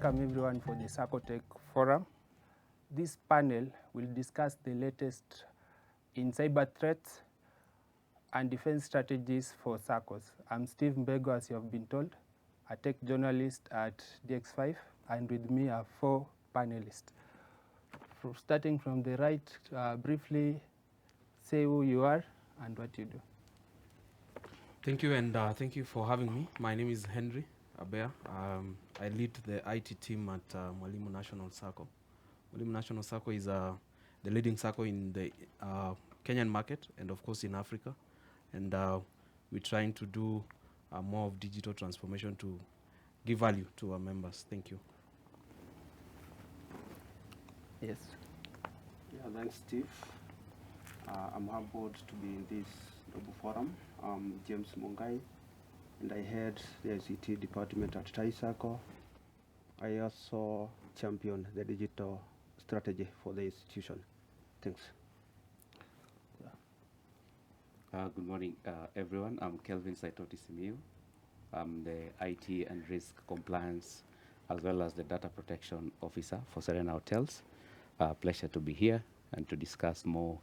welcome everyone for the SACCO Forum. This panel will discuss the latest in cyber threats and defense strategies for SACCOs. I'm Steve Mbego, as you have been told, a tech journalist at DX5, and with me are four panelists. Starting from the right, briefly say who you are and what you do. Thank you, and thank you for having me. My name is Henry Abea. I lead the IT team at Mwalimu National SACCO. Mwalimu National SACCO is the leading SACCO in the Kenyan market and of course in Africa. And we're trying to do more of digital transformation to give value to our members. Thank you. Yes. Yeah, thanks, Steve. I'm humbled to be in this noble forum. I'm James Mungai, and I head the ICT department at SACCO. I also champion the digital strategy for the institution. Thanks. Good morning, everyone. I'm Kelvin Saitoti Simiu. I'm the IT and risk compliance as well as the data protection officer for Serena Hotels. Pleasure to be here and to discuss more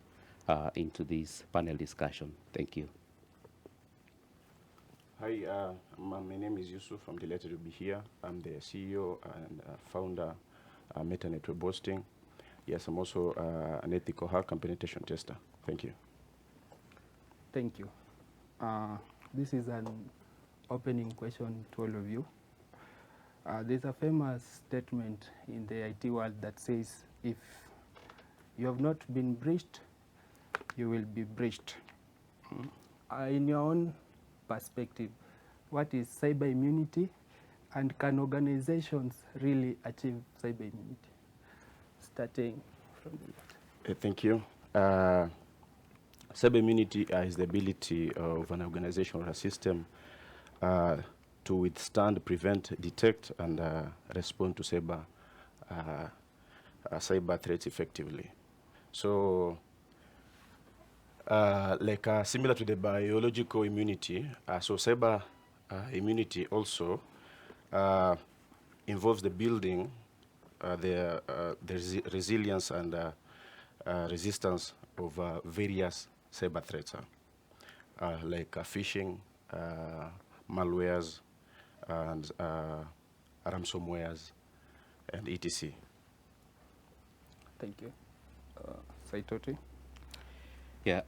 into this panel discussion. Thank you. Hi, my name is Yusuf. I'm delighted to be here. I'm the CEO and founder Meta Network Boasting. Yes, I'm also an ethical hack and penetration tester. Thank you. Thank you. This is an opening question to all of you. There's a famous statement in the IT world that says, if you have not been breached, you will be breached. In your own perspective, what is cyber immunity, and can organizations really achieve cyber immunity? Starting from the left. Thank you. Cyber immunity is the ability of an organization or a system to withstand, prevent, detect, and respond to cyber threats effectively. So, similar to the biological immunity, so cyber immunity also involves the building, the resilience and resistance of various cyber threats, like phishing, malwares, and ransomwares, and etc. Thank you. Saitoti? Yeah,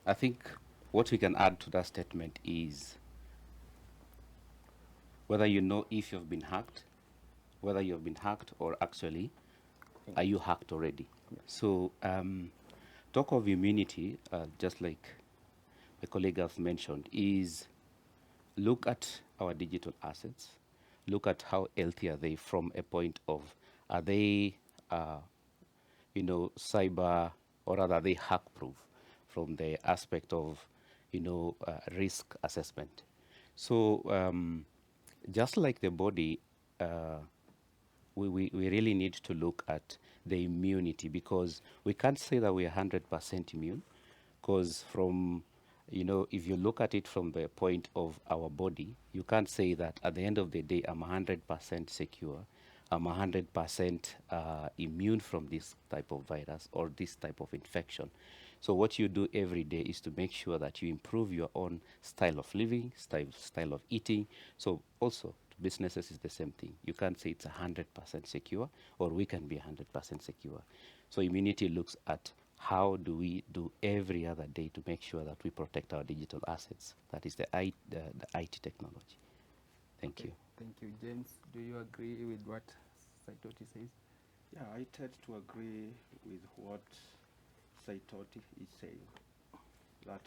I think what we can add to that statement is whether you know if you've been hacked, whether you've been hacked or actually are you hacked already. Yeah. So talk of immunity, just like the colleague has mentioned, is look at our digital assets, look at how healthy are they from a point of, are they cyber, or rather are they hack proof from the aspect of risk assessment. So just like the body, we really need to look at the immunity, because we can't say that we are 100% immune, because from if you look at it from the point of our body, you can't say that at the end of the day I'm 100% secure, I'm 100% immune from this type of virus or this type of infection. So what you do every day is to make sure that you improve your own style of living, style of eating. So also businesses is the same thing. You can't say it's 100% secure, or we can be 100% secure. So immunity looks at how do we do every other day to make sure that we protect our digital assets. That is the IT technology. Thank you. Thank you. James, do you agree with what Saitoti says? Yeah, I tend to agree with what Saitoti is saying, that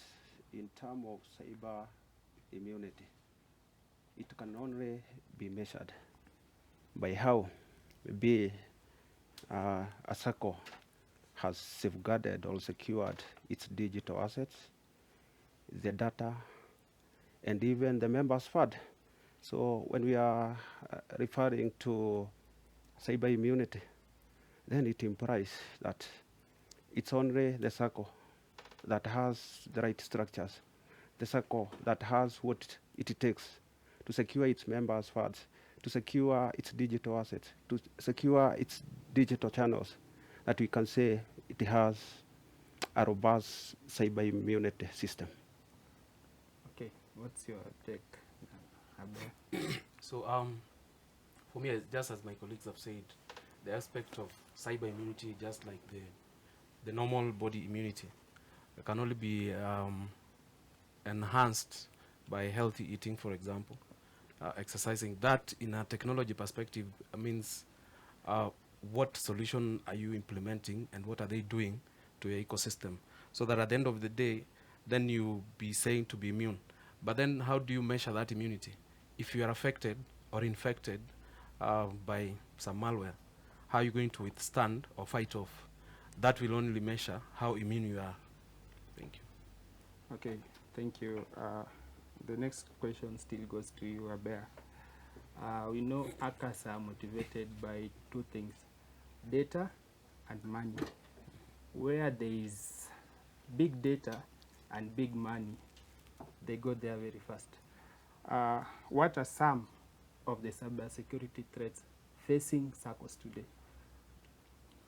in terms of cyber immunity, it can only be measured by how maybe a SACCO has safeguarded or secured its digital assets, the data, and even the members' fund. So when we are referring to cyber immunity, then it implies that it's only the SACCO that has the right structures, the SACCO that has what it takes to secure its members' funds, to secure its digital assets, to secure its digital channels, that we can say it has a robust cyber immunity system. Okay, what's your take, Abel? So for me, just as my colleagues have said, the aspect of cyber immunity, just like the normal body immunity, can only be enhanced by healthy eating, for example. Exercising that in a technology perspective means what solution are you implementing and what are they doing to your ecosystem, so that at the end of the day, then you be saying to be immune. But then how do you measure that immunity? If you are affected or infected by some malware, how are you going to withstand or fight off? That will only measure how immune you are. Thank you. Okay, thank you. The next question still goes to you, Abel. We know hackers are motivated by two things, data and money. Where there is big data and big money, they go there very fast. What are some of the cybersecurity threats facing SACCOs today?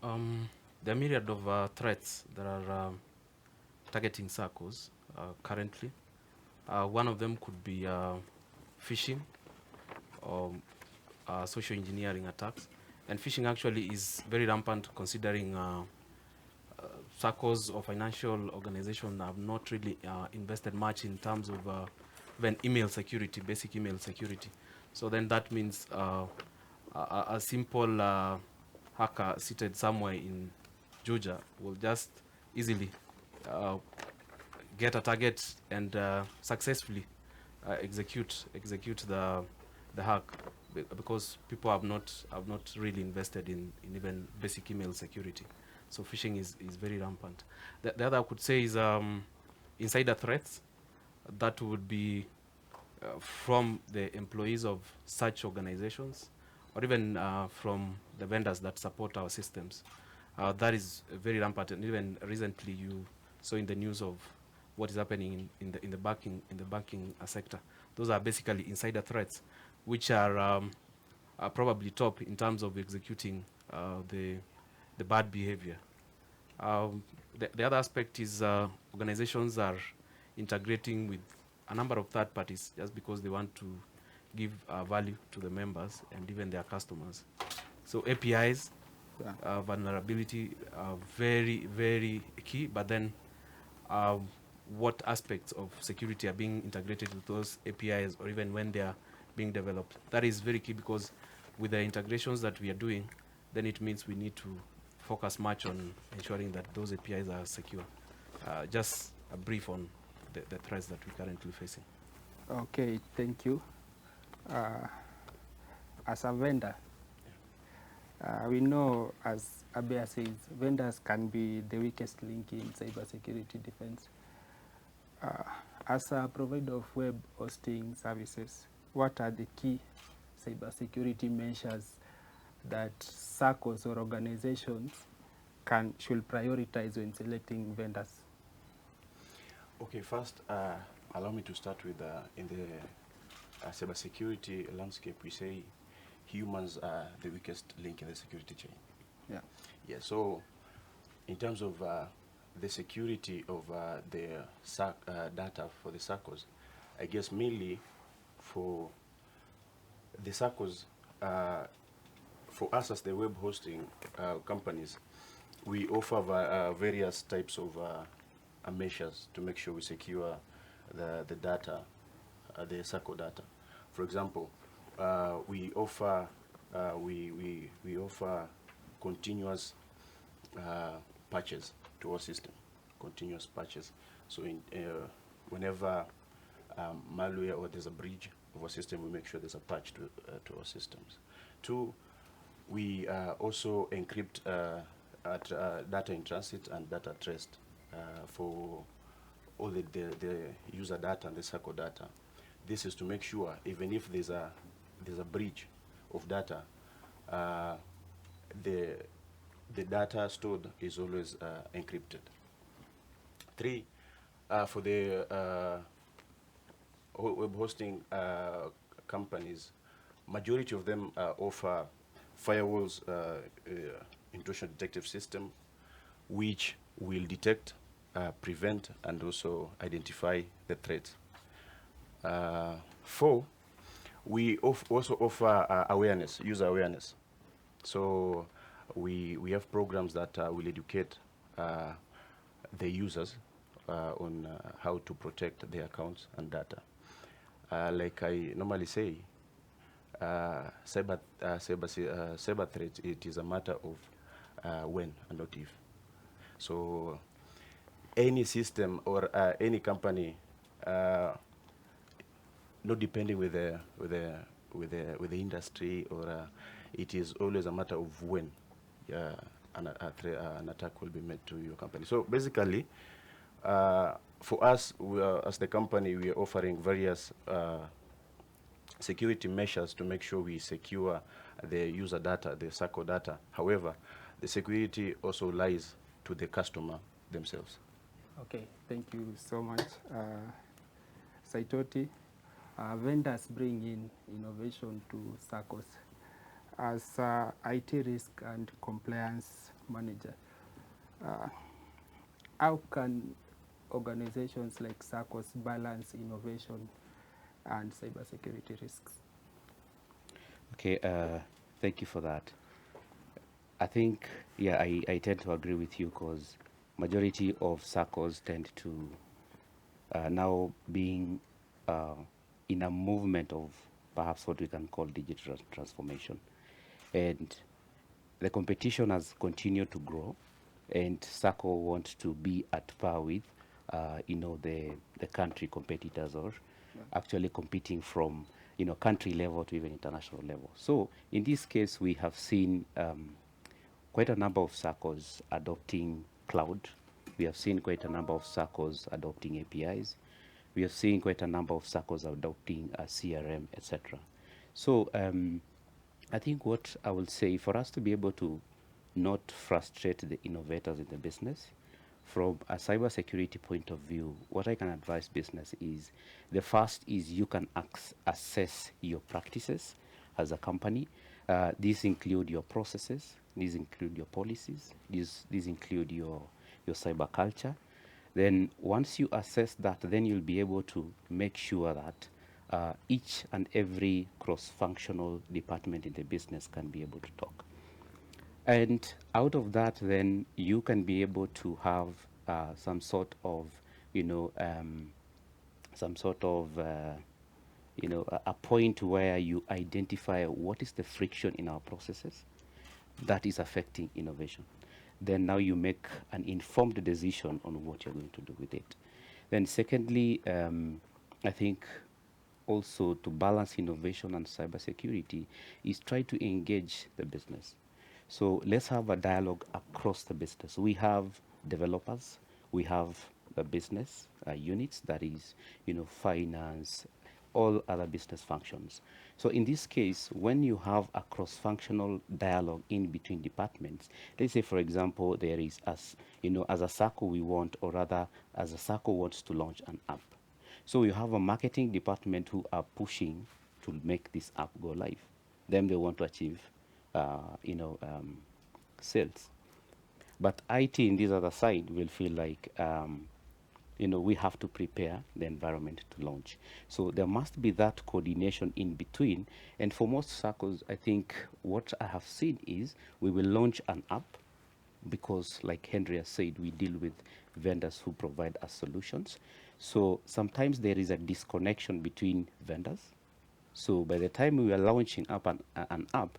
There are myriad of threats that are targeting SACCOs currently. One of them could be phishing or social engineering attacks. And phishing actually is very rampant, considering SACCOs or financial organizations have not really invested much in terms of even email security, basic email security. So then that means a simple hacker seated somewhere in Georgia will just easily get a target and successfully execute the hack, because people have not really invested in even basic email security. So phishing is very rampant. The other I could say is insider threats. That would be from the employees of such organizations, or even from the vendors that support our systems. That is very rampant, and even recently you saw in the news of what is happening in the banking sector. Those are basically insider threats, which are probably top in terms of executing the bad behavior. The other aspect is organizations are integrating with a number of third parties just because they want to give value to the members and even their customers. So APIs, vulnerability are very, very key, but then what aspects of security are being integrated with those APIs, or even when they are being developed. That is very key, because with the integrations that we are doing, then it means we need to focus much on ensuring that those APIs are secure. Just a brief on the threats that we're currently facing. Okay, thank you. As a vendor, we know, as Abea says, vendors can be the weakest link in cybersecurity defense. As a provider of web hosting services, what are the key cybersecurity measures that SACCOs or organizations should prioritize when selecting vendors? Okay, first, allow me to start with in the cybersecurity landscape, we say humans are the weakest link in the security chain. Yeah. Yeah, so in terms of the security of the data for the SACCOs, I guess mainly for the SACCOs, for us as the web hosting companies, we offer various types of measures to make sure we secure the data, the SACCO data. For example, we offer continuous patches to our system, continuous patches. So whenever malware or there's a breach of our system, we make sure there's a patch to our systems. Two, we also encrypt data in transit and data at rest for all the user data and the SACCO data. This is to make sure even if there's a breach of data, the data stored is always encrypted. Three, for the web hosting companies, Majority of them offer firewalls, intrusion detective system, which will detect, prevent, and also identify the threats. 4, we also offer awareness, user awareness. So we have programs that will educate the users on how to protect their accounts and data. Like I normally say, cyber threats, it is a matter of when and not if. So any system or any company, not depending with the industry, or it is always a matter of when an attack will be made to your company. So basically, for us, as the company, we are offering various security measures to make sure we secure the user data, the SACCO data. However, the security also lies to the customer themselves. Okay, thank you so much, Saitoti. Vendors bring in innovation to SACCOs. As IT risk and compliance manager, how can organizations like SACCOs balance innovation and cybersecurity risks? Okay, thank you for that. I think, yeah, I tend to agree with you, because majority of SACCOs tend to now being in a movement of perhaps what we can call digital transformation. And the competition has continued to grow, and SACCO wants to be at par with the country competitors, or actually competing from country level to even international level. So in this case, we have seen quite a number of SACCOs adopting cloud. We have seen quite a number of SACCOs adopting APIs. We have seen quite a number of SACCOs adopting CRM, etc. So I think what I will say, for us to be able to not frustrate the innovators in the business, from a cybersecurity point of view, what I can advise business is, the first is you can assess your practices as a company. These include your processes, these include your policies, these include your cyber culture. Then once you assess that, then you'll be able to make sure that each and every cross-functional department in the business can be able to talk. And out of that, then you can be able to have some sort of, a point where you identify what is the friction in our processes that is affecting innovation. Then now you make an informed decision on what you're going to do with it. Then secondly, I think also to balance innovation and cybersecurity is try to engage the business. So let's have a dialogue across the business. We have developers, we have the business units, that is, finance, all other business functions. So in this case, when you have a cross-functional dialogue in between departments, let's say, for example, there is, as a SACCO we want, or rather, as a SACCO wants to launch an app. So you have a marketing department who are pushing to make this app go live. Then they want to achieve, sales. But IT in this other side will feel like, we have to prepare the environment to launch. So there must be that coordination in between. And for most SACCOs, I think what I have seen is we will launch an app, because like Henry has said, we deal with vendors who provide us solutions. So sometimes there is a disconnection between vendors. So by the time we are launching up an app,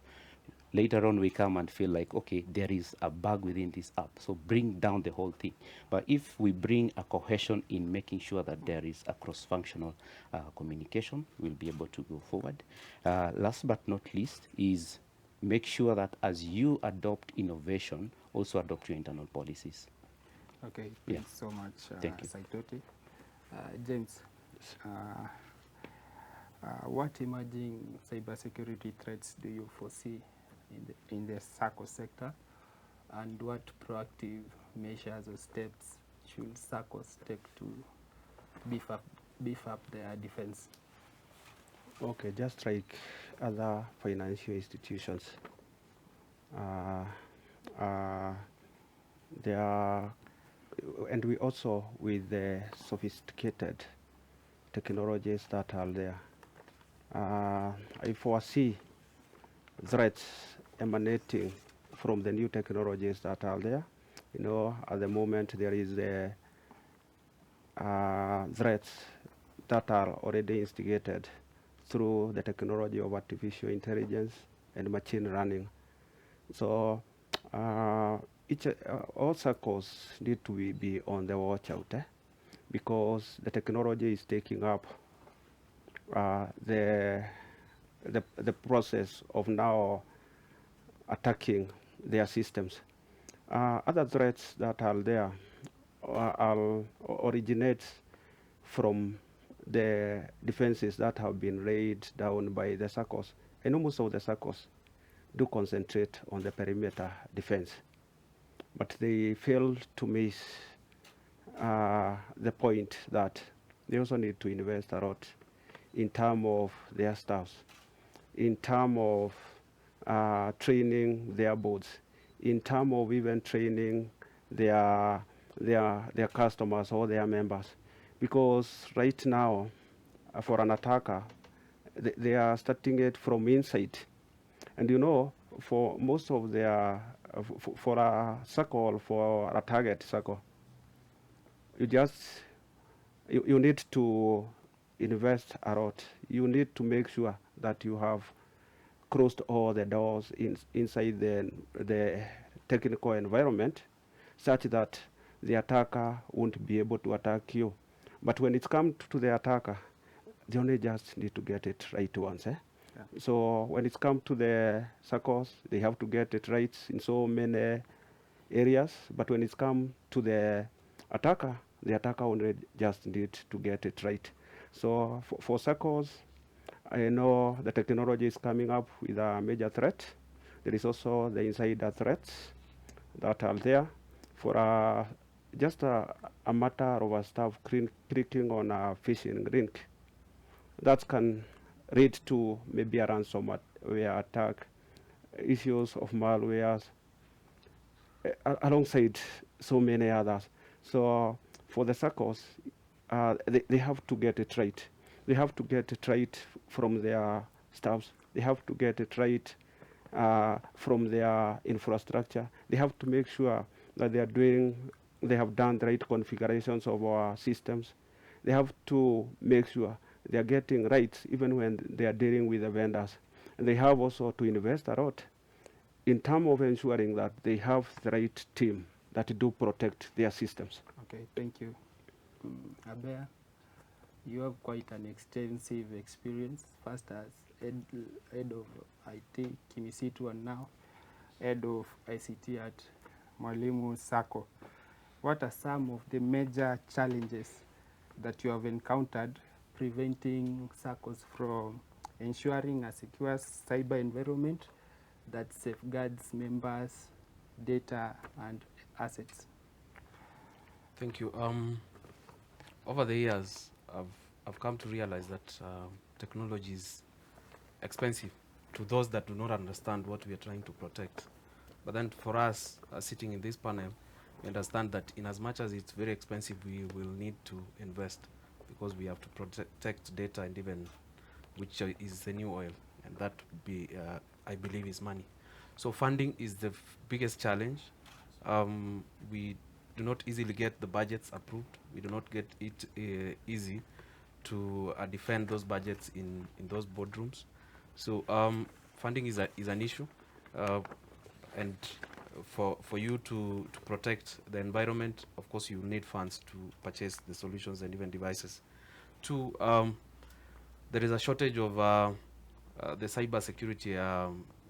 later on we come and feel like, okay, there is a bug within this app, so bring down the whole thing. But if we bring a cohesion in making sure that there is a cross-functional communication, we'll be able to go forward. Last but not least is make sure that as you adopt innovation, also adopt your internal policies. Okay, Yeah. thanks so much, Thank you. Saitoti. James, what emerging cybersecurity threats do you foresee in the SACCO sector, and what proactive measures or steps should SACCOs take to beef up their defense? Okay, just like other financial institutions, uh, uh, there are, and we also with the sophisticated technologies that are there. I foresee threats emanating from the new technologies that are there. You know, at the moment there is the threats that are already instigated through the technology of artificial intelligence and machine learning. So all circles need to be on the watch out, because the technology is taking up the process of now attacking their systems. Other threats that are there originate from the defenses that have been laid down by the SACCOs. I know most of the SACCOs do concentrate on the perimeter defense, but they fail to miss the point that they also need to invest a lot in terms of their staffs, in terms of training their boards, in terms of even training their customers or their members. Because right now, for an attacker, they are starting it from inside. And you know, for most of their, for a circle, for a target circle, you need to invest a lot. You need to make sure that you have closed all the doors inside the technical environment, such that the attacker won't be able to attack you. But when it comes to the attacker, they only just need to get it right once. Yeah. So when it comes to the circles, they have to get it right in so many areas. But when it comes to the attacker only just need to get it right. So for circles, I know the technology is coming up with a major threat. There is also the insider threats that are there. For just a matter of a staff clicking on a phishing link, that can lead to maybe a ransomware attack, issues of malwares, alongside so many others. So for the circles, they have to get it right. They have to get it right from their staffs. They have to get it right from their infrastructure. They have to make sure that they have done the right configurations of our systems. They have to make sure they are getting right even when they are dealing with the vendors. And they have also to invest a lot in terms of ensuring that they have the right team that do protect their systems. Okay, thank you. Abea, you have quite an extensive experience, first as head of IT Kimisitu and now head of ICT at Mwalimu SACCO. What are some of the major challenges that you have encountered preventing SACCOs from ensuring a secure cyber environment that safeguards members' data and assets? Thank you. Over the years, I've come to realize that technology is expensive to those that do not understand what we are trying to protect. But then for us, sitting in this panel, we understand that in as much as it's very expensive, we will need to invest because we have to protect data and even which is the new oil, and that would be, I believe, is money. So funding is the biggest challenge. We do not easily get the budgets approved. We do not get it easy to defend those budgets in those boardrooms. So funding is an issue, and for you to protect the environment, of course, you need funds to purchase the solutions and even devices. Two, there is a shortage of the cybersecurity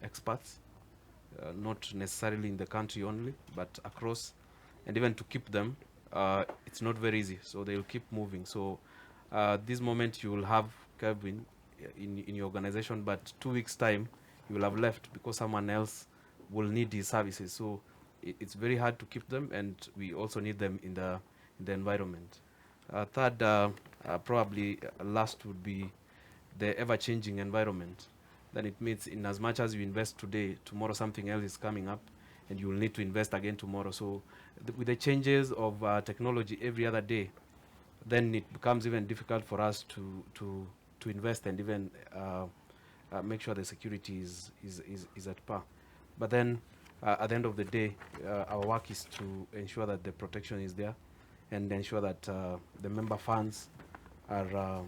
experts, not necessarily in the country only, but across, and even to keep them, it's not very easy. So they'll keep moving. So this moment you will have Kevin in your organization, but 2 weeks time you will have left because someone else will need these services. So it's very hard to keep them, and we also need them in the environment. Third, probably last would be the ever-changing environment, then it means in as much as you invest today, tomorrow something else is coming up, and you will need to invest again tomorrow. So with the changes of technology every other day, then it becomes even difficult for us to invest and even make sure the security is at par. But then at the end of the day, our work is to ensure that the protection is there and ensure that the member funds are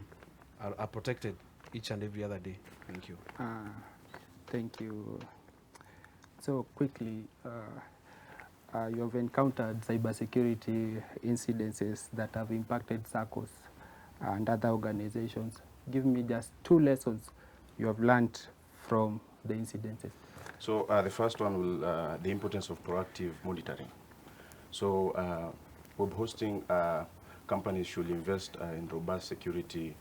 protected each and every other day. Thank you. Thank you. So quickly, you have encountered cybersecurity incidences that have impacted SACCOs and other organizations. Give me just 2 lessons you have learned from the incidences. So the first one will the importance of proactive monitoring. So web hosting companies should invest in robust security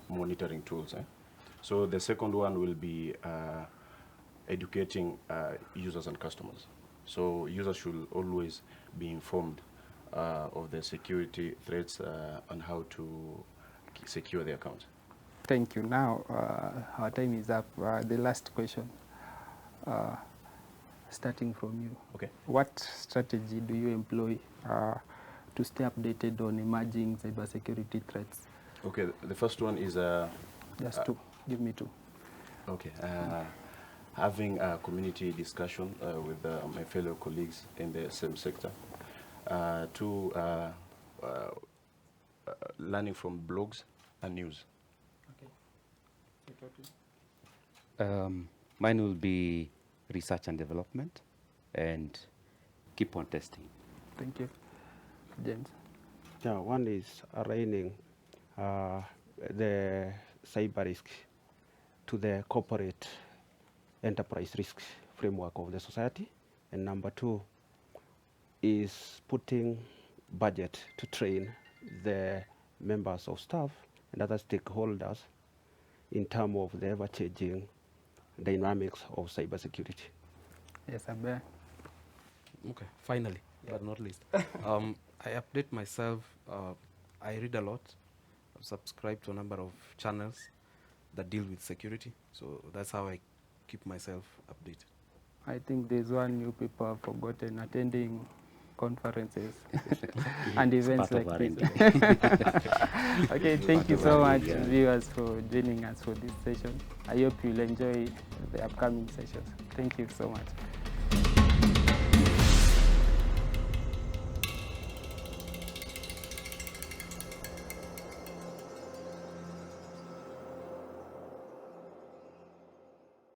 monitoring tools. So the second one will be educating users and customers. So users should always be informed of the security threats and how to secure their accounts. Thank you. Now, our time is up. The last question, starting from you. Okay. What strategy do you employ to stay updated on emerging cybersecurity threats? Okay, the first one is... Just 2. Give me 2. Okay. Having a community discussion with my fellow colleagues in the same sector. 2, learning from blogs and news. Mine will be research and development and keep on testing. Thank you. James? Yeah, one is aligning the cyber risk to the corporate enterprise risk framework of the society. And number 2 is putting budget to train the members of staff and other stakeholders in terms of the ever-changing dynamics of cybersecurity. Yes, Abel. Okay, finally, but not least. I update myself. I read a lot. I subscribe to a number of channels that deal with security. So that's how I keep myself updated. I think there's one you people have forgotten, attending conferences and events part like of this. Okay, thank you so much, viewers, for joining us for this session. I hope you'll enjoy the upcoming sessions. Thank you so much.